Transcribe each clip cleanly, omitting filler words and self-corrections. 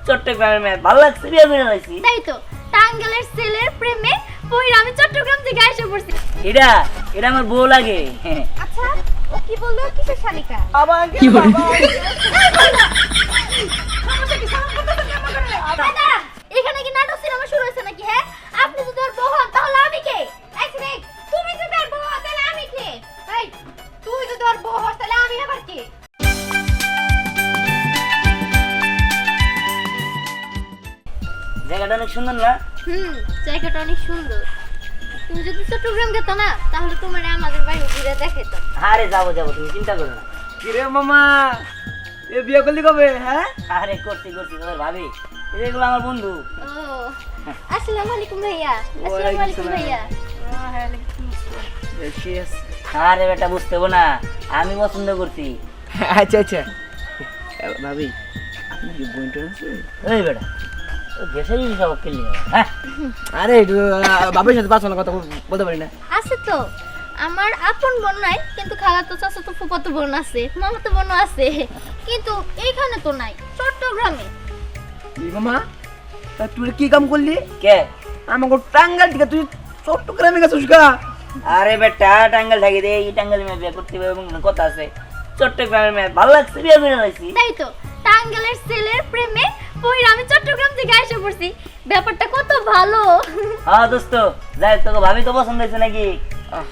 চট্টগ্রামের মেয়ে ভালো লাগছে বিয়ে করে লাইছি। তাই তো টাঙ্গাইলের ছেলের প্রেমে পইরা আমি চট্টগ্রাম থেকে এসে পড়ছি। এটা এটা আমার বউ লাগে। আচ্ছা ও কি বললো কিসের শালিকা? কি বলে? এখানে কি নাটক সিনেমা শুরু হয়েছে নাকি? হ্যাঁ আপনি যদি ওর বউ হন তাহলে আমি কে? এই তুমি যদি ওর বউ হও তাহলে আমি কে? এই তুই যদি ওর বউ হস তাহলে আমি আবার কে? জায়গাটা অনেক সুন্দর না? জায়গাটা অনেক সুন্দর। তুমি যদি চট্টগ্রাম যেত না তাহলে তোমার আমাদের বাড়ি ঘুরে দেখাতাম। আরে যাবো যাবো, তুমি চিন্তা করো না। কিরে মামা এ বিয়ে করলি কবে? হ্যাঁ আরে করছি তোমার ভাবি, এগুলো আমার বন্ধু। ও আসসালামু আলাইকুম ভাইয়া। আসসালামু আলাইকুম ভাইয়া। আরে বেটা বুঝতে হবে না, আমি পছন্দ করছি। আচ্ছা আচ্ছা ভাবি আপনি কি বইটা আছে? এই বেটা দেশের সব খেললি। হ্যাঁ আরে একটু বাবার সাথে পাঁচ কথা বলতে পারি না। আছে তো আমার আপন বোন নাই, কিন্তু খালাতো চাচাতো ফুফাতো বোন আছে, মামাতো বোন আছে, কিন্তু এইখানে তো নাই, চট্টগ্রামে। এই মামা তা তুই কি কাম করলি? কে? আমাকে টাঙ্গাইল থেকে তুই চট্টগ্রামে গেছিস গা? আরে বেটা টাঙ্গাইল থাকি রে, এই টাঙ্গাইল মেয়ে বিয়ে করতে হবে এবং কথা আছে। চট্টগ্রামের মেয়ে ভালো লাগছে বিয়ে করে লাইছি। তাই তো টাঙ্গাইলের ছেলের প্রেমে পইরা আমি চট্টগ্রাম থেকে এসে পড়ছি। ব্যাপারটা কত ভালো। হ্যাঁ দোস্ত যাই, তোকে ভাবি তো পছন্দ হয়েছে নাকি?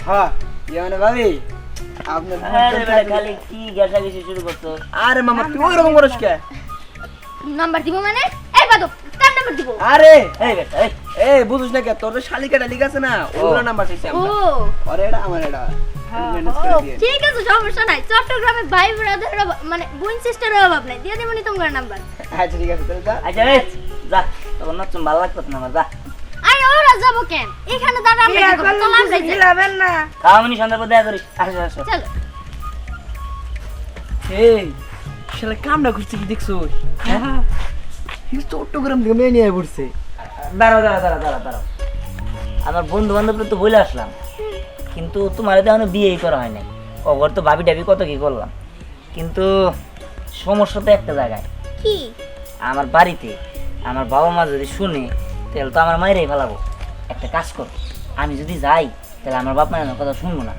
হ্যাঁ ইয়ে মানে ভাবি আপনার আরে বেটা খালি কি ঘেঁষাঘেঁষি শুরু করছো? আরে মামা তুই ওইরকম করিস কে? নাম্বার দিব মানে? এই বাদক কার নাম্বার দিব? আরে এই বেটা এই এই বুঝিস না কে, তোর শালিকাটা লিখ আছে না, ওগুলো নাম্বার চাইছি ও আমরা। আরে এটা আমার এটা ম্যানেজ করে দিয়ে। ঠিক আছে সমস্যা নাই, চট্টগ্রামে ভাই ব্রাদার মানে বোন সিস্টারের অভাব নাই, দিয়ে দেবনি তোমার নাম্বার। আচ্ছা ঠিক আছে তাহলে যা। আচ্ছা রে যা, তখন নতুন ভালো লাগতো না আমার, যা। আরে ওরা যাবো কেন? এখানে দাঁড়া আমরা কি করব? চল আমরা যাই। না খাওয়ামনি সন্ধ্যার পর দেখা করিস। আসো আসো। চলো। এই শালা কামটা করছে কি দেখছো? হ্যাঁ এই চট্টগ্রাম থেকে মেয়ে নিয়ে পড়ছে। দাঁড়াও দাঁড়াও দাঁড়াও দাঁড়াও দাঁড়াও, আমার বন্ধু বান্ধবরা তো বলে আসলাম, কিন্তু তোমার তো এখনো বিয়েই করা হয় নাই। ওর তো ভাবি টাবি কত কি করলাম, কিন্তু সমস্যা তো একটা জায়গায়। কি? আমার বাড়িতে আমার বাবা মা যদি শুনে তাহলে তো আমার মায়েরাই ফেলাবো। একটা কাজ কর, আমি যদি যাই তাহলে আমার বাপ মায়ের কথা শুনবো না।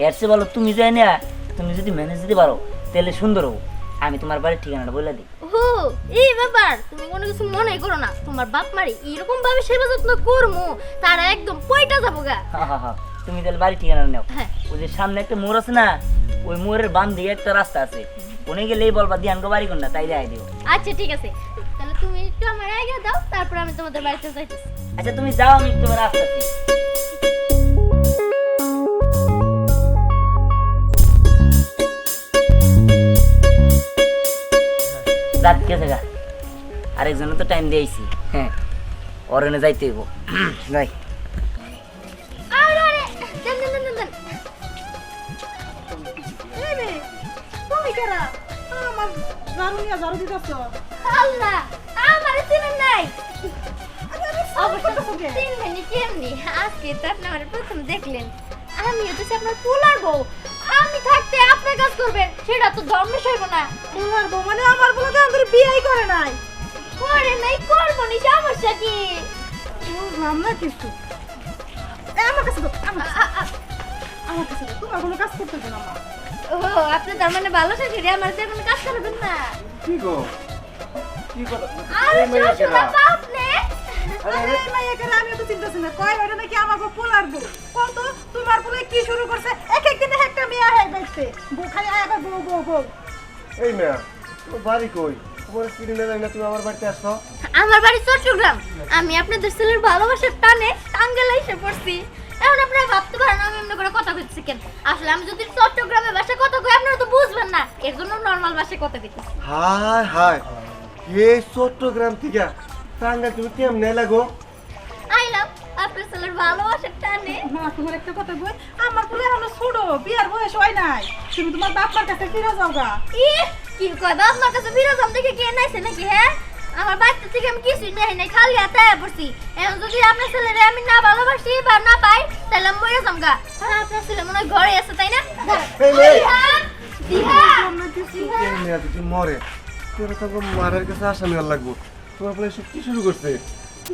এর চেয়ে বলো তুমি যাই না, তুমি যদি ম্যানেজ দিতে পারো তাহলে সুন্দর হবো। আমি তোমার বাড়ির ঠিকানাটা বলে দিই। ও এই ব্যাপার, তুমি কোনো কিছু মনে করো না। তোমার বাপ মারি এরকম ভাবে সেবা যত্ন করমু, তারা একদম পয়টা যাবো গা। হ্যাঁ, তুমি তাহলে বাড়ির ঠিকানা নাও। হ্যাঁ। ওই যে সামনে একটা মোড় আছে না, ওই মোড়ের বাম দিকে একটা রাস্তা আছে, ওনে গেলেই বলবা দিয়ানগো বাড়ি কোনটা, তাই দেখাই দিও। আচ্ছা ঠিক আছে, তাহলে তুমি একটু আমার আগে দাও, তারপর আমি তোমাদের বাড়িতে যাইতেছি। আচ্ছা তুমি যাও, আমি তোমার আসতেছি। রাত গেছে গা, আরেকজনে তো টাইম দিয়েছি। হ্যাঁ অরণে যাইতে হইব। যাই। আরে আরে দেন দেন দেন দেন। এই রে তুমি কেরা? আমার ঝাড়ু নিয়ে ঝাড়ু দিতেছো? আল্লাহ আমারে চিনেন নাই? অবশ্যই চিনবেন কেমনি? আজকে তো আপনি আমার প্রথম দেখলেন। আমি হচ্ছে আপনার পোলার বউ, আমি থাকতে আপনার কাজ করবেন সেটা তো ধর্ম সইব না। তোমার বউ মানে আমার বলে তো আমাদের বিয়েই করে নাই। করে নাই করবো নি, সমস্যা কি? বুঝলাম না কিছু। আমার কাছে দাও, আমার কাছে দাও, তোমার কোনো কাজ করতে দেবো না মা। ও আপনি তার মানে ভালো শাশুড়ি, আমার তো কোনো কাজ করবেন না। কি গো কি কথা? আরে শ্বশুরা বাপ নে। আরে মাইয়াকে আমি তো চিন্তাছি না, কয় ওটা নাকি আমার বউ পোলার বউ। কত তোমার বলে কি শুরু করছে? এক এক দিনে একটা মেয়ে আয় বাইতে বউ খালি আয় বউ বউ বউ। এই মেয়া তোর বাড়ি কই? তোমার কিনে যাই না, তুমি আমার বাড়িতে আসছো? আমার বাড়ি চট্টগ্রাম, আমি আপনাদের ছেলের ভালোবাসার টানে টাঙ্গাইল এসে পড়ছি। এখন আপনারা ভাবতে পারেন আমি এমনি করে কথা কইতেছি কেন। আসলে আমি যদি চট্টগ্রামে ভাষায় কথা কই আপনারা তো বুঝবেন না, এর জন্য নরমাল ভাষায় কথা কইতেছি। হায় হায়, এই চট্টগ্রাম থেকে টাঙ্গাইল তুমি কেমনে লাগো? আইলাম আপনার ছেলের ভালোবাসার টানে। মা তোমার একটা কথা কই, আমার বলে এখনো ছোট, বিয়ার বয়স হয় নাই। তুমি তোমার বাপমার কাছে ফিরে যাও গা। ই কি কয় বাপ মার কাছে বিরাজম দেখে কে নাইছে নাকি? হ্যাঁ আমার বাচ্চা থেকে আমি কিছুই নেই নাই, খালি হাতে পড়ছি। এখন যদি আপনার ছেলেরে আমি না ভালোবাসি বা না পাই তাহলে আমি মরে যাম গা। আর আপনার ছেলে মনে হয় ঘরে আছে তাই না? এই মেয়ে দিহা কেমনে তুই মরে তোর তো মারার কাছে আসামি আর লাগবো। তোমার বলে সব কি শুরু করছে?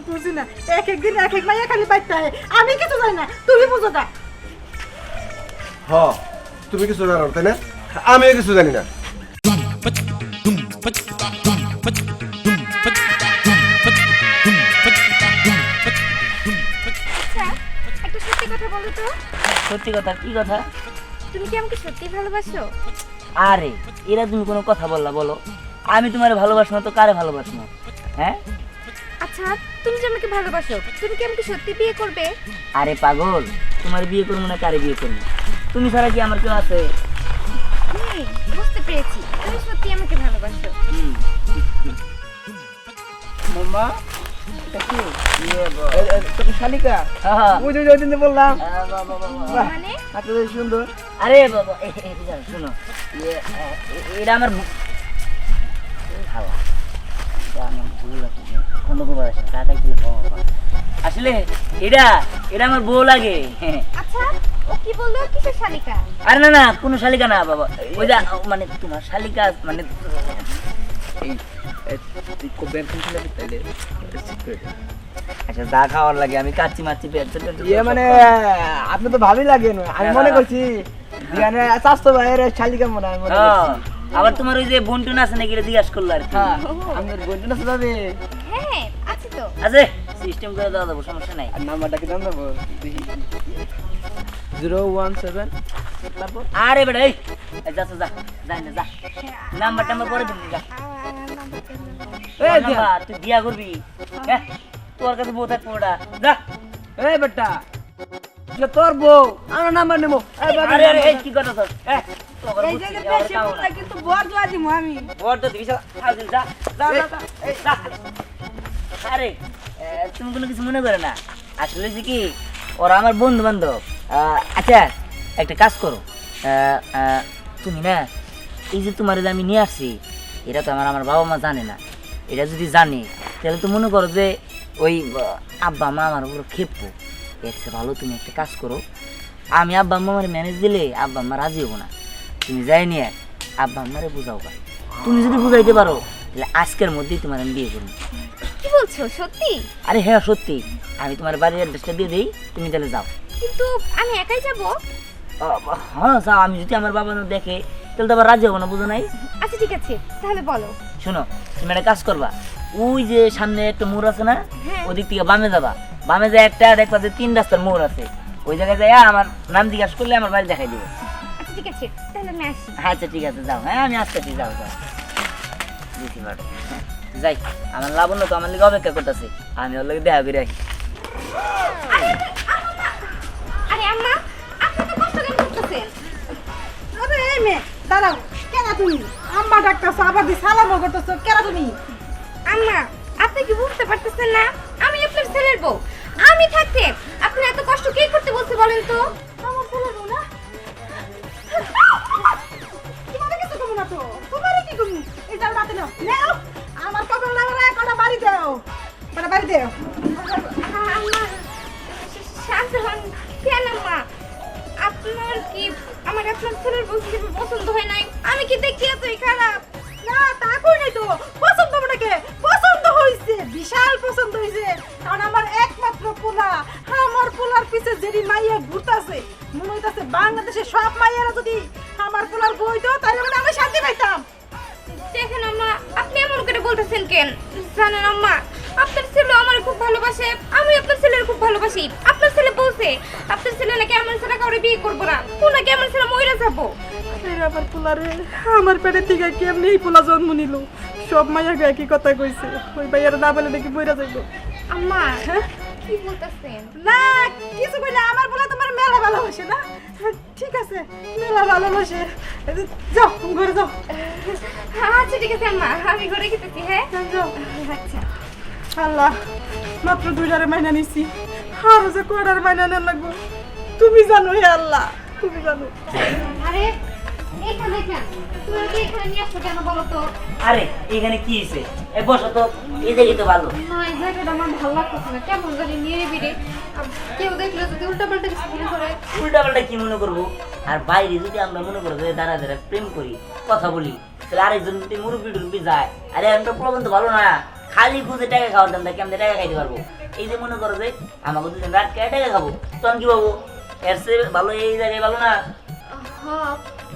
বুঝি না, এক একদিন এক এক মাইয়া খালি বাইতে আহে, আমি কিছু জানি না, তুমি বুঝো না। হ, তুমি কিছু জানো না, তাই না? আমিও কিছু জানি না। আচ্ছা একটা সত্যি কথা বলো তো, সত্যি কথা? কি কথা? তুমি কি আমাকে সত্যি ভালোবাসো? আরে এরা তুমি কোনো কথা বললা বলো? আমি তোমার ভালোবাসবো না তো কারে ভালোবাসবো না? হ্যাঁ? আচ্ছা তুমি যে আমাকে ভালোবাসো, তুমি কি আমাকে সত্যি বিয়ে করবে? আরে পাগল, তোমার বিয়ে করবো না কারে বিয়ে করবো? তুমি ছাড়া কি আমার কেউ আছে? বুঝতে পেরেছি, তুমি সত্যি আমাকে ভালোবাসো। মাম্মা এটা কি তোকে শালিকা হ্যাঁ। ওই যে ওই দিন যে বললাম বাহ, মানে হাতটা বেশ সুন্দর। আরে বাবা শোনো, এটা আমার আসলে এটা এটা আমার বউ লাগে। আচ্ছা ও কি বললো, কিসের শালিকা? আরে না না, কোনো শালিকা না বাবা, ওই যে মানে তোমার শালিকা মানে তুই কবে এরকম ছিল তাইলে আচ্ছা যা খাওয়ার লাগে আমি কাচ্চি মাচ্ছি ইয়ে মানে আপনি তো ভালোই লাগেন, আমি মনে করছি বিয়ানে স্বাস্থ্য ভাইয়ের শালিকা মনে হয়, আমি মনে করছি। আবার তোমার ওই যে বন্টুন আছে নাকি এটা জিজ্ঞাসা করলো আর কি। হ্যাঁ আমি বলছি না যাবে হ্যাঁ আছে তো। আছে সিস্টেম করে দেওয়া যাবো, সমস্যা নাই। আর নাম্বারটা কি জান দেবো? 017 তারপর আরে বেটা এই যা তো যা, যাই না যা, নাম্বারটা আমার পরে দিবি যা। এই নাম্বার তুই বিয়া করবি? হ্যাঁ তোর কাছে বউ থাকবো ওটা, যা। এই বেটা যে তোর বউ আমার নাম্বার নেবো। এই বাবা, আরে আরে এই কি কথা তোর? হ্যাঁ তোর এই বুঝছি, যে এবার বেশি কামড়া। কথা কিন্তু বড় জোয়া দিমু আমি। বর তো দিবি, যা যা যা যা, যা এই যা। আরে তুমি কোনো কিছু মনে করে না, আসলে হচ্ছে কি ওরা আমার বন্ধু বান্ধব। আচ্ছা একটা কাজ করো, তুমি না এই যে তোমার যে আমি নিয়ে আসছি, এটা তো আমার বাবা মা জানে না। এটা যদি জানে তাহলে তো মনে করো যে ওই আব্বা মা আমার উপর খেপবো। এর চেয়ে ভালো তুমি একটা কাজ করো, আমি আব্বা আম্মা আমার ম্যানেজ দিলে আব্বা আম্মা রাজি হবো না। তুমি যাই নিয়ে আব্বা আম্মারে বুঝাও বা, তুমি যদি বুঝাইতে পারো তাহলে আজকের মধ্যেই তোমার আমি বিয়ে করবো। কি বলছো সত্যি? আরে হ্যাঁ সত্যি, আমি তোমার বাড়ির অ্যাড্রেসটা দিয়ে দিই, তুমি তাহলে যাও। কিন্তু আমি একাই যাব। হ্যাঁ যাও, আমি যদি আমার বাবা না দেখে তাহলে তো আবার রাজি হবো না, বুঝো নাই? আচ্ছা ঠিক আছে তাহলে বলো। শোনো তুমি একটা কাজ করবা, ওই যে সামনে একটা মোড় আছে না, হ্যাঁ। ওদিক থেকে বামে যাবা, বামে যায় একটা দেখবা যে 3 রাস্তার মোড় আছে, ওই জায়গায় যাই আমার নাম জিজ্ঞাসা করলে আমার বাড়ি দেখাই দিবে। আচ্ছা ঠিক আছে তাহলে আমি আসি। আচ্ছা ঠিক আছে যাও, হ্যাঁ আমি আসতেছি, যাও যাও বুঝতে পারো। যাই, আমার লাবণ্য তো আমার লিগে অপেক্ষা করতেছে, আমি ওর লগে দেখা করে রাখি। আরে আম্মা আপনি তো কষ্ট কেন করতেছেন? আরে এই মেয়ে দাঁড়াও, কেন তুমি আম্মা ডাকতেছো, আবার দি সালামও করতেছো, কেন তুমি? আম্মা আপনি কি বুঝতে পারতেছেন না আমি আপনার ছেলের বউ? আমি থাকতে আপনি এত কষ্ট কে করতে বলতে বলেন তো? আমার ছেলে বউ না? তোমারে কিছু কমু না তো, তোমারে কি কমু? এই যাও রাতে নাও, নাও আমার কবর লাগরে কটা বাড়ি দাও, কটা বাড়ি দাও। আম্মা শান্ত হন। কেন আম্মা? আপনার কি আমার আপনার ছেলের বউ হিসেবে পছন্দ হয় নাই? আমি কি দেখি এতই খারাপ? না তা কই নাই তো, পছন্দ হবে নাকি? পছন্দ হইছে, বিশাল পছন্দ হইছে, কারণ আমার একমাত্র পোলা, আমার পোলার পিছে যেদি মাইয়া ঘুরতাছে, মনে হইতাছে বাংলাদেশের সব মাইয়ারা যদি আমার পোলার বই তো তাহলে মানে আমি শান্তি পাইতাম। দেখেন আম্মা আপনি এমন করে বলতেছেন কেন? জানেন আম্মা আপনার ছেলে আমার খুব ভালোবাসে, আমি আপনার ছেলের খুব ভালোবাসি। আপনার ছেলে বলছে আপনার ছেলে নাকি আমার ছেলে কাউরে বিয়ে করবো না, ও নাকি আমার ছেলে মইরা যাবো। আমার পোলারে আমার পেটের থেকে কেমনি এই পোলা জন্ম নিল, সব মাইয়া গায়ে কি কথা কইছে, ওই মাইয়ারা না বলে নাকি বইরা যাইব। আম্মা কি বলতেছেন? না কিছু কই না, আমার পোলা তোমার মেলা ভালোবাসে না? ঠিক আছে মেলা ভালোবাসে, যাও ঘরে যাও। আচ্ছা ঠিক আছে আম্মা, আমি ঘরে খেতেছি। হ্যাঁ যাও। আচ্ছা। আল্লাহ মাত্র 2টারে মাইনা নিছি, আরো যে কয়টার মাইনা নেন লাগবো তুমি জানো, হে আল্লাহ তুমি জানো। আরে এখানে কেন? তুমি আমাকে এখানে নিয়ে আসছো কেন বলো তো? আরে এখানে কি হয়েছে? এ বসো তো, এই জায়গায় তো ভালো। না এই জায়গাটা আমার ভালো লাগতেছে না, কেমন জানি নিয়ে বিড়ে কেউ দেখলে যদি উল্টা পাল্টা কিছু মনে করে। উল্টা পাল্টা কি মনে করবো? আর বাইরে যদি আমরা মনে করবো যে দাঁড়া দাঁড়া প্রেম করি, কথা বলি, তাহলে আরেকজন যদি মুরব্বি টুরব্বি যায়, আরে একটা প্রবন্ধ ভালো না, খালি খুঁজে টাকা খাওয়ার দাম কেমন টাকা খাইতে পারবো? এই যে মনে করো যে আমাকে দুজন রাত খেয়ে টাকা খাবো, তখন কি পাবো? এর চেয়ে ভালো এই জায়গায় ভালো না? হ্যাঁ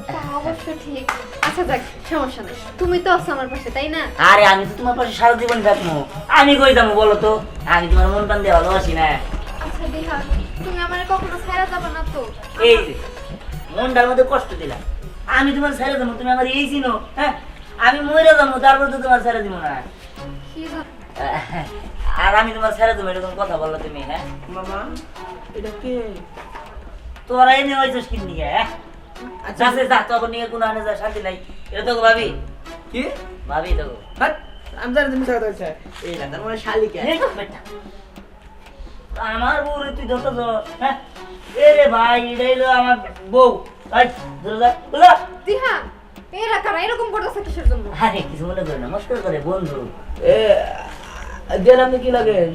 তা অবশ্য ঠিক। আচ্ছা যাক, সমস্যা নেই, তুমি তো আছো আমার পাশে, তাই না? আরে আমি তো তোমার পাশে সারা জীবন থাকবো, আমি কই যাবো বলো তো? আমি তোমার মন প্রাণ দিয়ে ভালোবাসি না। আচ্ছা দিহা, তুমি আমার কখনো ছাড়া যাবে না তো? এই যে মনটার মধ্যে কষ্ট দিলাম, আমি তোমার ছেড়ে দেবো, তুমি আমার এই চিনো? হ্যাঁ, আমি মরে যাবো, তারপর তো তোমার ছেড়ে দিব না। কি জানো? আর আমি তোমার ছেড়ে দেবো এরকম কথা বললো তুমি? হ্যাঁ মামা এটা কে? তোরা এনে হয়েছিস কি নিয়ে? হ্যাঁ আচ্ছা যাচ্ছে যা, তখন নিয়ে কোনো আনে যা, শান্তি নাই। এটা তো ভাবি, কি? ভাবি তো হাট, আমি জানি তুমি কথা বলছো। এই না তার মানে শালিকা। আমার বউ রে, তুই ধরতে ধর। হ্যাঁ এ রে ভাই, এটা হলো আমার বউ। এই, ধরে যা, ধরে যা। দিহা, এরা কারা এরকম করতেছে কিসের জন্য? আরে কিছু মনে করে না, মস্কর করে বন্ধু। এ দেন আপনি কি লাগেন?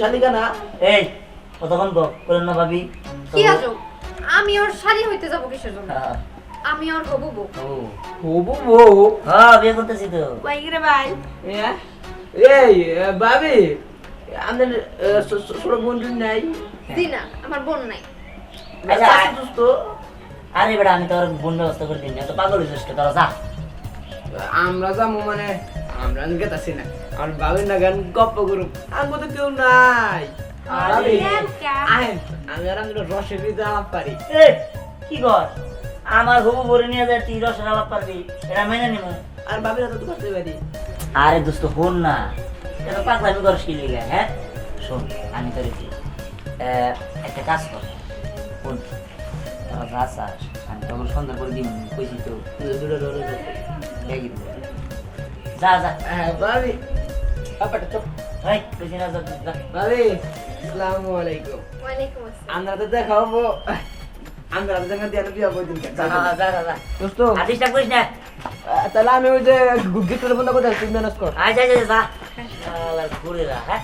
শালিকা না? এই কতক্ষণ করেন না ভাবি? কি আজব, আমি ওর শালি হইতে যাব কিসের জন্য? আমি ওর হবু বউ। হবু বউ? হ্যাঁ বিয়ে করতেছি তো। বাইরে ভাই এই ভাবি, আপনার ছোট বন্ধু নাই? জি না, আমার বোন নাই। আচ্ছা, চাচা দোস্ত? আরে বেটা, আমি তোর বোন ব্যবস্থা করে দিন, তো পাগল হইছিস কে? তোরা যা। আমরা যাবো মানে আমরা গেতাছি না, আমার ভাবির না গান গপ্প করুক, আমার তো কেউ নাই। ভাবি, আহেন, আমি আর আমি রসের ভিতরে আলাপ পারি। এ কি কর? আমার হবু বলে নিয়ে যায়, তুই রসের আলাপ পারবি? এটা মেনে নিব। আর ভাবির হাতে তো করতে পারি। আরে দোস্ত হন না, এটা পাগলামি করস কি লিগা? হ্যাঁ শোন, আমি তোর কি একটা কাজ কর, শোন, তোরা যা চাস আমি তখন সন্ধ্যা করে দিন, কইছি তো দুটো ডরে দেখি যা যা। হ্যাঁ ভাবি, ব্যাপারটা তো এই কইছি না, যা যা। ভাবি, আসসালামু আলাইকুম। ওয়ালাইকুম আসসালাম। আমরা তো দেখা হবো, আমরা তো দেখা দিয়ে বিয়া করে দিন। যা যা যা। দোস্ত, আর ডিস্টার্ব করিস না। তাহলে আমি ওই যে গিফটের বন্ধ করে তুই ম্যানেজ কর। আচ্ছা আচ্ছা যা। আলার ঘুরেরা, হ্যাঁ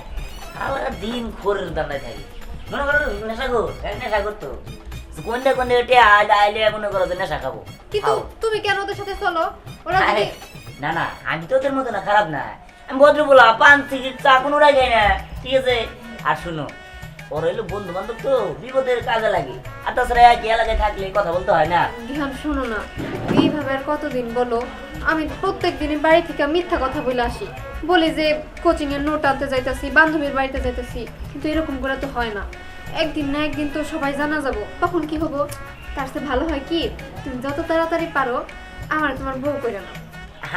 আলার দিন ঘোরের দান্দায় থাকি, মনে করো নেশা কর, নেশা করতো কোনটা কোনটা ওটে আইলে মনে করো যে নেশা খাবো। কিন্তু খাও। তুমি কেন ওদের সাথে চলো? ওরা আরে, যদি না না, আমি তো ওদের মতো না, খারাপ না, আমি ভদ্র বলা, পান সিগারেট চা কোনো রাখাই না, ঠিক আছে? আর শুনো, ওর হইলো বন্ধু বান্ধব তো, বিপদের কাজে লাগে, আর তাছাড়া একই এলাকায় থাকলে কথা বলতে হয় না। ধ্যান, শোনো না, এইভাবে আর কতদিন বলো? আমি প্রত্যেক দিনই বাড়ি থেকে মিথ্যা কথা বলে আসি, বলি যে কোচিং এর নোট আনতে যাইতাছি, বান্ধবীর বাড়িতে যাইতাছি, কিন্তু এরকম করে তো হয় না। একদিন না একদিন তো সবাই জানা যাব, তখন কি হবো? তার চেয়ে ভালো হয় কি, তুমি যত তাড়াতাড়ি পারো আমার তোমার বউ করে নাও।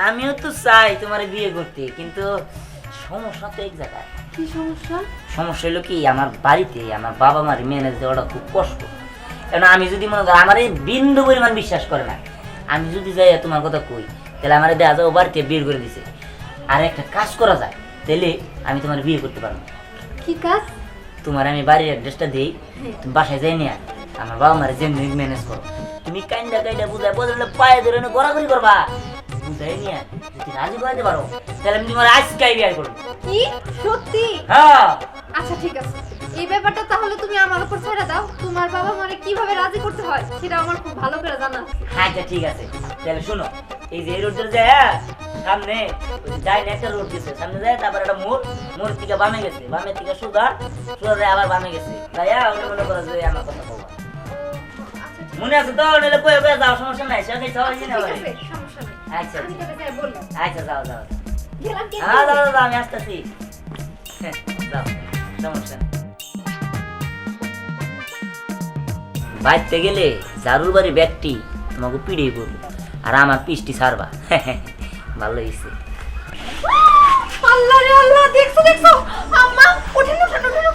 আমিও তো চাই তোমার বিয়ে করতে, কিন্তু সমস্যা তো এক জায়গায়। কি সমস্যা? সমস্যা হলো কি, আমার বাড়িতে আমার বাবা মার ম্যানেজ দেওয়াটা খুব কষ্ট। কারণ আমি যদি মনে করি, আমার এই বিন্দু পরিমাণ বিশ্বাস করে না, আমি যদি যাই তোমার কথা কই, তাহলে আমার দেখা যাবো বাড়িতে বিয়ে করে দিছে। আর একটা কাজ করা যায়, তাহলে আমি তোমার বিয়ে করতে পারবো। কি কাজ? তোমার আমি বাড়ির অ্যাড্রেসটা দিই, তুমি বাসায় যাই নিয়ে আমার বাবা মারে যেমনি ম্যানেজ করো, তুমি কাইন্ডা কাইন্ডা বুঝায় বদলে পায়ে ধরে গড়াগড়ি করবা, বুঝাই নিয়ে যদি রাজি করাতে পারো, তাহলে আমি তোমার আজকাই বিয়ে করবো। কি সত্যি? হ্যাঁ আচ্ছা ঠিক আছে, এই ব্যাপারটা তাহলে তুমি আমার উপর ছেড়ে দাও। তোমার বাবা মারে কিভাবে রাজি করতে হয় সেটা আমার খুব ভালো করে জানা আছে। আচ্ছা ঠিক আছে, তাহলে শোনো, এই যে রোড ধরে যায় সামনে যাই না, একটা রোড গেছে সামনে যায়, তারপর একটা মোড় থেকে বামে গেছে, বামের থেকে সুদা আবার বামে গেছে, যাইয়া আমি মনে করো যে আমার কথা বলবো। মনে আছে তো? নাহলে কয়ে কয়ে যাও, সমস্যা নাই, সে সবাই আচ্ছা, চিনে ঠিক পারে। আছে, সমস্যা নেই। আচ্ছা আমি তাহলে যাই বললাম। আচ্ছা যাও যাও। গেলাম কি? হ্যাঁ যাও যাও, আমি আসতেছি। যাও, সমস্যা নেই। বাইতে গেলে জারুর বাড়ি ব্যাগটি তোমাকে পিড়িয়ে পড়বো, আর আমার পিসটি ছাড়বা। ভালো হয়েছে। আল্লাহ রে আল্লাহ, দেখছো দেখছো? আম্মা ওঠেন ওঠেন ওঠেন।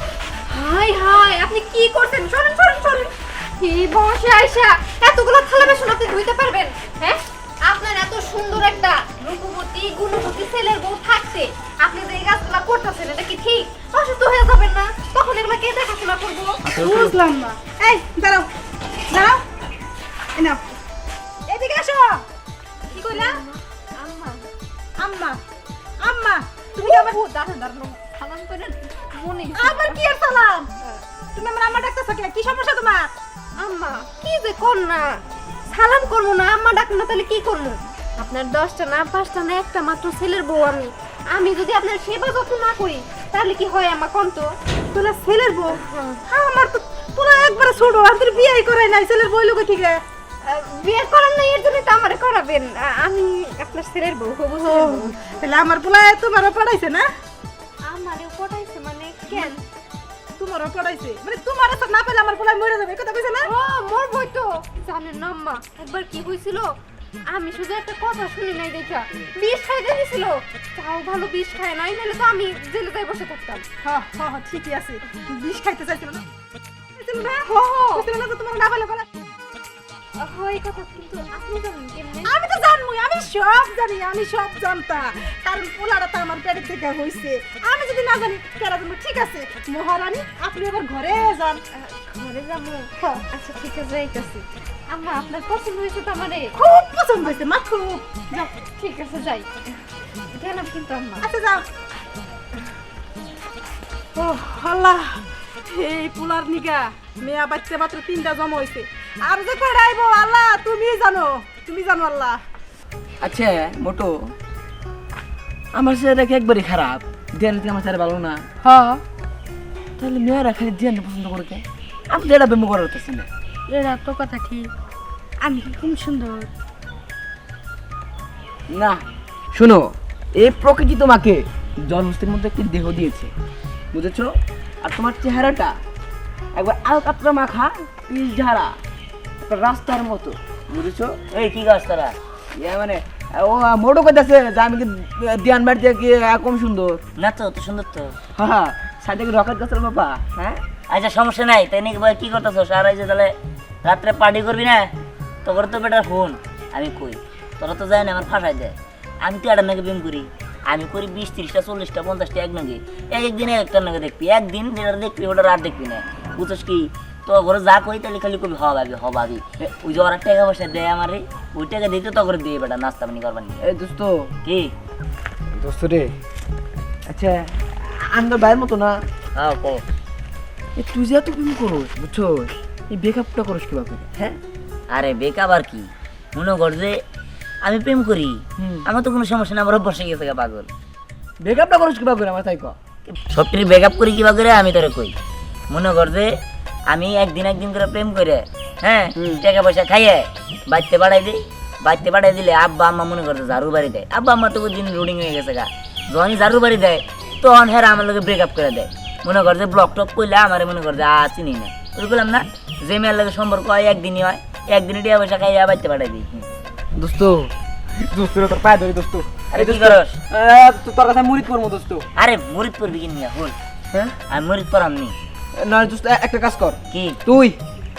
হাই হাই, আপনি কি করছেন? সরেন সরেন সরেন। এই বয়সে আইসা এতগুলো থালা বাসন আপনি ধুইতে পারবেন? হ্যাঁ, আপনার এত সুন্দর একটা রূপবতী গুণবতী ছেলের বউ থাকতে আপনি যে এই কাজগুলো করতেছেন, এটা কি ঠিক? অসুস্থ হয়ে যাবেন না? তখন এগুলো কে দেখাশোনা করবো? বুঝলাম না। এই দাঁড়াও দাঁড়াও, এই নাও, এদিকে আসো। কি কইলা? আম্মা, আম্মা আম্মা, তুমি কি আমার দাঁড়ান দাঁড়ান, সালাম করেন। মনে আবার কি আর সালাম? তুমি আমার আম্মা ডাকতেছো কে? কি সমস্যা তোমার? আম্মা কি যে কর না, সালাম করবো না, আম্মা ডাক না, তাহলে কি করবো? আপনার 10টা না 5টা না একটা মাত্র ছেলের বউ আমি, আমি যদি আপনার সেবা যত্ন না করি তাহলে কি হয় আমার কোন তো? তোলা ছেলের বউ আমার তো তোরা একবারে ছোট আমাদের বিয়ে করাই নাই ছেলের বউ লোকে ঠিক আছে বিয়ে করেন না এর জন্য তো আমারে করাবেন। আমি আপনার ছেলের বউ হবো। ছেলের বউ। তাহলে আমার পোলা তোমারও পড়াইছে না আমারে পটাইছে মানে কেন? তোমারও পড়াইছে মানে তোমার তো না পেলে আমার পোলা মরে যাবে এই কথা কইছে না ও মোর বই তো জানেন না আম্মা একবার কি হয়েছিল আমি শুধু একটা কথা শুনি নাই দেখা বিষ খাইতে দিছিল তাও ভালো বিষ খায় নাই নাহলে তো আমি জেলে যাই বসে থাকতাম। হ্যাঁ হ্যাঁ হ্যাঁ, ঠিকই আছে বিষ খাইতে চাইছিল না চাইছিল না হো হো কইছিল না যে তোমার না পেলে বলে হয় কথা কিন্তু আপনি জানেন কেমনে? আমি তো জানমুই আমি সব জানি আমি সব জানতাম কারণ পোলাটা তো আমার পেটের থেকে হইছে আমি যদি না জানি কেরা জানবো ঠিক আছে মহারানী আপনি এবার ঘরে যান ঘরে যাবো। আচ্ছা ঠিক আছে যাইতাছি। আম্মা আপনার পছন্দ হয়েছে তো আমারে? খুব পছন্দ হয়েছে মা খুব যাও ঠিক আছে যাই গেলাম কিন্তু আম্মা। আচ্ছা যাও ও আল্লাহ এই পোলার নিগা মেয়া বাচ্চা মাত্র 3টা জমা হইছে আর যে কয়টা আইবো আল্লাহ তুমি জানো আল্লাহ আচ্ছা মোটো আমার ছেলেটাকে একবারই খারাপ দিয়ান আমার ছেলে ভালো না হ্যাঁ তাহলে মেয়েরা খালি দিয়ান পছন্দ করে কেন? আমি তো এটা প্রেম করতেছি না। এরা তো কথা ঠিক আমি কি খুব সুন্দর? না শোনো, এই প্রকৃতি তোমাকে জন্মস্থানের মধ্যে একটি দেহ দিয়েছে, বুঝেছো? আর তোমার চেহারাটা একবার আলকাতরা মাখা পিস ঝাড়া একটা রাস্তার মতো, বুঝেছো? এই কি গাছ তারা? ইয়ে মানে ও মোটো করতেছে যে আমি কি দিয়ান বাড়িতে কি কম সুন্দর? না তো তো সুন্দর তো। হ্যাঁ সাথে কি রকেট গাছের বাবা? হ্যাঁ আচ্ছা সমস্যা নাই, তাই নাকি ভাই কি করতেছো? সারা যে তাহলে রাত্রে পার্টি করবি না? তোর তো বেটার ফোন আমি কই, তোরা তো যায় না আমার ফাঁসাই দেয়। আমি তো একটা নাকি প্রেম করি, আমি করি 20, 30টা, 40টা, 50টা এক নাকি একদিনে একটা নাকি দেখবি, একদিন যেটা দেখবি ওটা রাত দেখবি না, বুঝছিস কি? তো ঘরে যা কই তাহলে খালি কবি হবাবি ওই যে ওরা টাকা পয়সা দেয় আমারে, ওই টাকা দিতে তো করে দিয়ে বেটা নাস্তা পানি করবার নিয়ে। এই দোস্ত, কি দোস্ত রে, আচ্ছা আমি তো বাইরের মতো না। হ্যাঁ কো। তুই যে এত প্রেম করোস, বুঝছো? এই বেকআপটা করিস কিভাবে? হ্যাঁ আরে বেকআপ আর কি, মনে কর যে আমি প্রেম করি, আমার তো কোনো সমস্যা না, আমার বসে গেছে গা পাগল। বেকআপটা করিস কিভাবে আমার তাই কর? সবটি বেকআপ করি কিবা করে আমি তোরে কই, মনে কর যে আমি একদিন করে প্রেম করে, হ্যাঁ, টাকা পয়সা খাইয়ে বাড়িতে বাড়াই দিই, বাড়িতে বাড়াই দিলে আব্বা আম্মা মনে করছে ঝাড়ু বাড়ি দেয়, আব্বা আম্মা তো দিন রুডিং হয়ে গেছে গা, যখনই ঝাড়ু বাড়ি দেয় তখন হ্যাঁ আমার লোকে ব্রেকআপ করে দেয়। মনে কর যে ব্লক টক করলে আমার মনে কর যে চিনি না, বুঝলাম না? যে মেয়ের লোকের সম্পর্ক হয় একদিনই হয়, একদিনই টাকা পয়সা খাইয়া বাড়িতে বাড়াই দিই। দোস্ত, দোস্ত তোর পায়ে ধরি দোস্ত। আরে কি করস? তোর কথা মুরিদ করবো দোস্ত। আরে মরিদ পড়বি কি নিয়ে হল? হ্যাঁ আমি মরিদ পড়ামনি। না দোস্ত, একটা কাজ কর, কি? তুই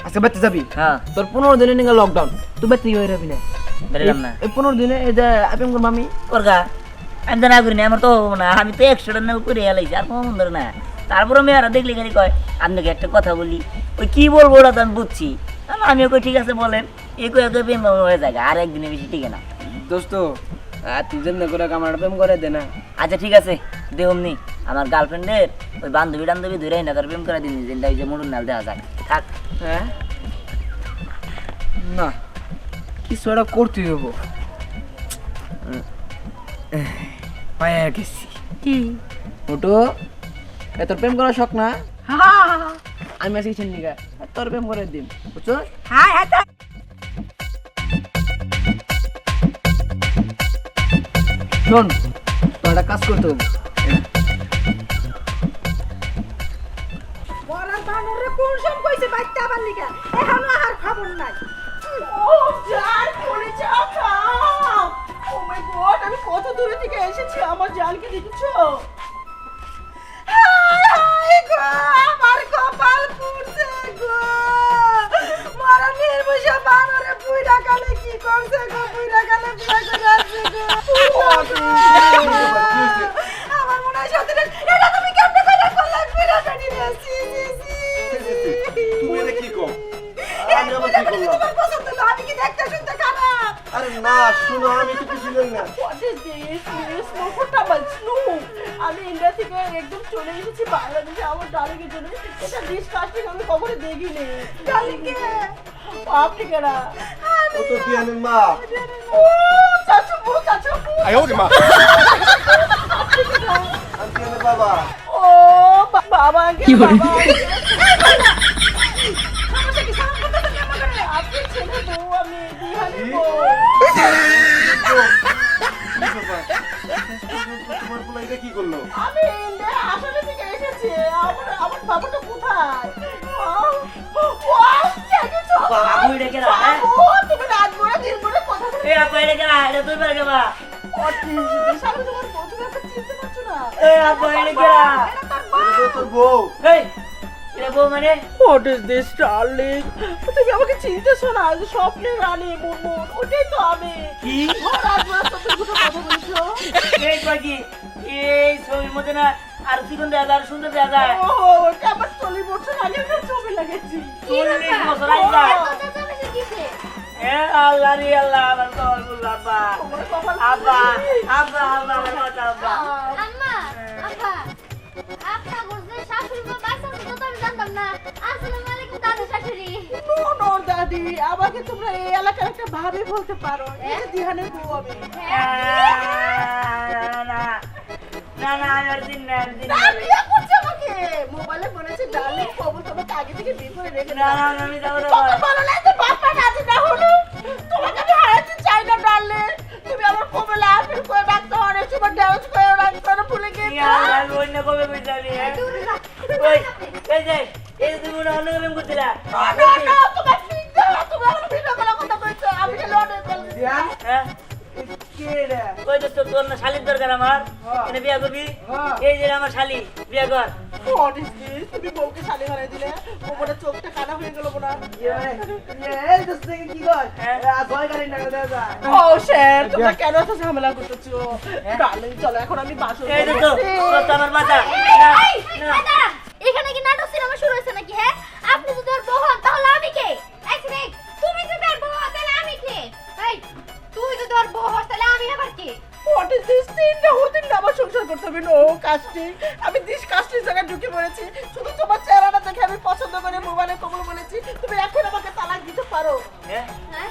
আজকে বাড়িতে যাবি, হ্যাঁ তোর 15 দিনের নিয়ে লকডাউন, তুই বাড়িতে হয়ে যাবি না। বেরলাম না এই 15 দিনে এই যে আপন করবো আমি করগা, আমি তো না করি না, আমার তো হবো না, আমি তো 100টার না করে হেলাইছি আর কম ধরে না। তারপরে মেয়েরা দেখলে খালি কয় আপনাকে একটা কথা বলি, ওই কি বলবো ওটা তো আমি বুঝছি, আমিও কই ঠিক আছে বলেন, এই কয়ে প্রেম হয়ে যায় আর একদিনে বেশি টিকে না। দোস্ত, তুই যেমন করে আমার প্রেম করে দে না। আচ্ছা ঠিক আছে দেহমনি, আমার গার্লফ্রেন্ডের ওই বান্ধবী ধরে না তার প্রেম করে দিন, যেটা ওই যে মুরুন নাল দেওয়া যায় থাক। হ্যাঁ না, কিছু একটা করতে হবো, পায়ে গেছি। কি ওটো তোর প্রেম করার শখ না? হ্যাঁ আমি আছি নিগা তোর প্রেম করে দিন, বুঝছো? হ্যাঁ হ্যাঁ শোন, তোর একটা কাজ করতে হবে। বড় বানরে কোন সব কইছে বাইতে আবার লিগা এখনো আর খবর নাই। ও জান পড়ে যাও খাও। ও মাই গড, আমি কত দূরে থেকে এসেছি, আমার জানকে দেখছো? হায় হায় গো, আমার কপাল পুড়ছে গো। মারা নির্বসা বানরে পুইরা কালে কি করছে গো, পুইরা কালে পুরা করে আছে গো। আমার মনে হয় সত্যি এটা তুমি কেমনে করে করলে পুরা কাটি দিয়েছি। তুমি এটা কি কম? আমি আবার কি করলাম? তোমার পছন্দ না, আমি কি দেখতে শুনতে খারাপ? আরে না শুনো, আমি তো কিছু জানি না। What is this? This comfortable snow. আমি ইন্ডিয়া থেকে একদম চলে এসেছি বাংলাদেশে আমার ডার্লিং এর জন্য। এটা ডিসকাস্টিং, আমি কখনো দেখিনি। ডার্লিং কে? আপনি কেডা? ও তো দিয়ানের মা। ও চাচু, চাচু। 哎呦我的妈！ আমি কেন বাবা ও বাবা কি বাবা সমস্যা কি সামনে কথা তো কেমন করে আপনি ছেলে বউ আমি দিহানি বউ তোমার পোলা এটা কি করলো? আমি ইন্ডিয়া আসলে থেকে এসেছি আমার বাবাটা কোথায় আবু এটা কেনা হ্যাঁ তুমি রাত ভরে দিন ভরে কথা বলে এ আবু এটা কেনা এটা তুই পারে কেবা সামনে তোমার বউ তুমি আমাকে চিনতে পারছো না এ আবু এটা কেনা এটা তোর এটা তো তোর বউ। এই এটা বউ মানে হোয়াট ইজ দিস ডার্লিং তুমি আমাকে চিনতেছো না স্বপ্নের রানী মুনমুন ওটাই তো আমি কি রাত ভরে তুমি দুটো কথা বলছো এই বাকি এই ছবির মধ্যে না আর চিকন দেখা যায় আর সুন্দর দেখা যায় ও ওটা আমার 40 বছর আগে ছবি লাগাচ্ছি 40 বছর আগে যায়। এ আল্লাহ রে আল্লাহ আমার কবর বল আব্বা আব্বা আব্বা আব্বা আমার কথা আব্বা আম্মা আব্বা আপনা বুঝলে শাশুড়ি মা বাসা তো আমি জানতাম না আসসালামু আলাইকুম দাদা শাশুড়ি নো নো দাদি আমাকে তোমরা এই এলাকার একটা ভাবে বলতে পারো এই যে দিহানের বউ আমি না না না আর দিন না আর দিন না না বিয়ে করছে আমাকে মোবাইলে বলেছে ডার্লিং খবর তোমাকে আগে থেকে বিয়ে করে রেখে না দাও না আমি যাবো না কত ভালো লাগে বাপা রাজি না হলো তোমাকে আমি হারাতে চাই না ডার্লিং তুমি আমার মোবাইলে আপেল করে রাখতে অনেক সময় ড্যামেজ করে রাখতে না ভুলে গিয়ে আমি অন্য কবে বুঝাবি ওই এই যে এই যে তুমি অন্য কবে করছিলা তোমার চিন্তা তুমি আমার ভিডিও করার কথা বলছো আমি খালি অর্ডার করছি হ্যাঁ ওই তো তোর না শালির দরকার আমার এনে বিয়া করবি এই যে আমার শালি বিয়া কর হোয়াট ইজ দিস তুমি বউকে শালি বানাই দিলে ওপরে চোখটা কানা হয়ে গেল বোনা ও শের তোমরা কেন এত ঝামেলা করতেছো ডার্লিং চলো এখন আমি বাসর এই যে তো তোর তো আমার মাথা এখানে কি নাটক সিনেমা শুরু হয়েছে নাকি হ্যাঁ আপনি যদি ওর বউ হন তাহলে আমি কে এই স্নেক তুমি যদি ওর বউ হন তাহলে আমি কে এই তুই যদি ওর বউ হস তাহলে আমি আবার কে হোয়াট ইজ দিস তিনটা হদিন আমার সংসার করতে হবে নো কাস্টিং আমি দিস কাস্টিং জায়গায় ঢুকে পড়েছি শুধু তোমার চেহারাটা দেখে আমি পছন্দ করে মোবাইলে কবল বলেছি তুমি এখন আমাকে তালাক দিতে পারো হ্যাঁ হ্যাঁ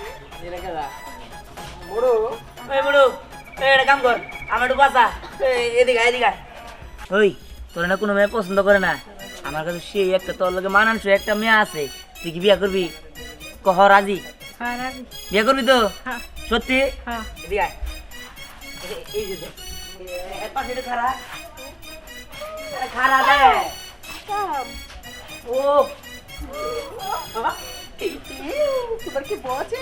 বড় ওই বড় এই একটা কাম কর আমার একটু বাঁচা এদিকে এদিকে ওই তোর না কোনো মেয়ে পছন্দ করে না আমার কাছে সেই একটা তোর লগে মানানসই একটা মেয়ে আছে তুই কি বিয়া করবি কহ রাজি হ্যাঁ রাজি বিয়া করবি তো হ্যাঁ সত্যি হ্যাঁ এদিকে আয়। এই যে দেখ। এর পাশে একটু খাড়া খাড়া দে ও বাবা তোমার কি বলছে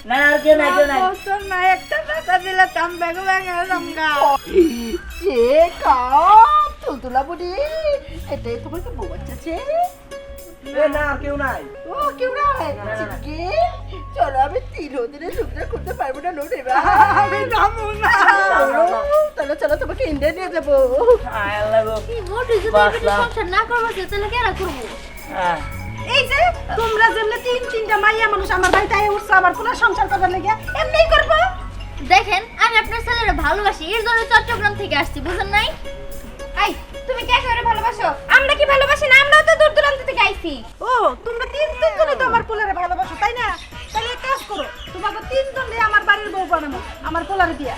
না আর কেউ নাই কেউ নাই তোর না একটা টাকা দিলে কাম ব্যাগ ব্যাগ লঙ্গা সে কাম তুলতুলা বুড়ি এটাই তোমার কি বউ বাচ্চাছে না কেউ নাই ও কেউ না চিটকে চলো আমি 3 দিনে টুকরা করতে পারবো না নোট এবার আমি নামু না চলো চলো তোমাকে ইন্ডিয়া নিয়ে যাবো আয় আল্লাহ গো কি মোটু যদি বাসলাম। সংসার না করবো তাহলে কেরা করবো আহ, এই যে তোমরা যেমনি তিনটা মাইয়া মানুষ আমার বাড়িতে আয় উঠছো আবার কোন সংসার করবার লেগে এমনিই করবো দেখেন আমি আপনার ছেলেরে ভালোবাসি এর জন্য চট্টগ্রাম থেকে আসছি বুঝেন নাই এই তুমি কে করে ভালোবাসো আমরা কি ভালোবাসি না আমরাও তো দূর দূরান্ত থেকে আইছি ও তোমরা তিনজনে তো আমার পোলারে ভালোবাসো তাই না তাহলে এক কাজ করো তোমাকে তিনজন দিয়ে আমার বাড়ির বউ বানাবো আমার পোলারে দিয়া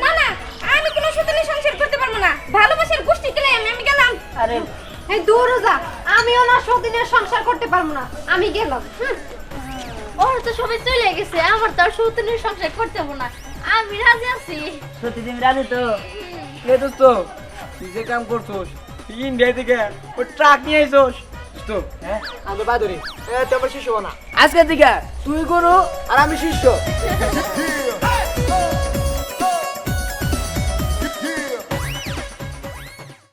না না আমি কোনো সাথে সংসার করতে পারবো না ভালোবাসার গোষ্ঠী কেলে আমি গেলাম আরে এই দূর যা আমিও না সদিনের সংসার করতে পারবো না আমি গেলাম ওর তো সবাই চলে গেছে আমার তো আর সদিনের সংসার করতে হবে না আমি রাজি আছি সত্যি তুমি রাজি তো কে দোস্ত তুই যে কাম করছোস তুই ইন্ডিয়া থেকে ওই ট্রাক নিয়ে আইছোস দোস্ত হ্যাঁ আমি বাদুরি তোমার শিষ্য না আজকে থেকে তুই করো আর আমি শিষ্য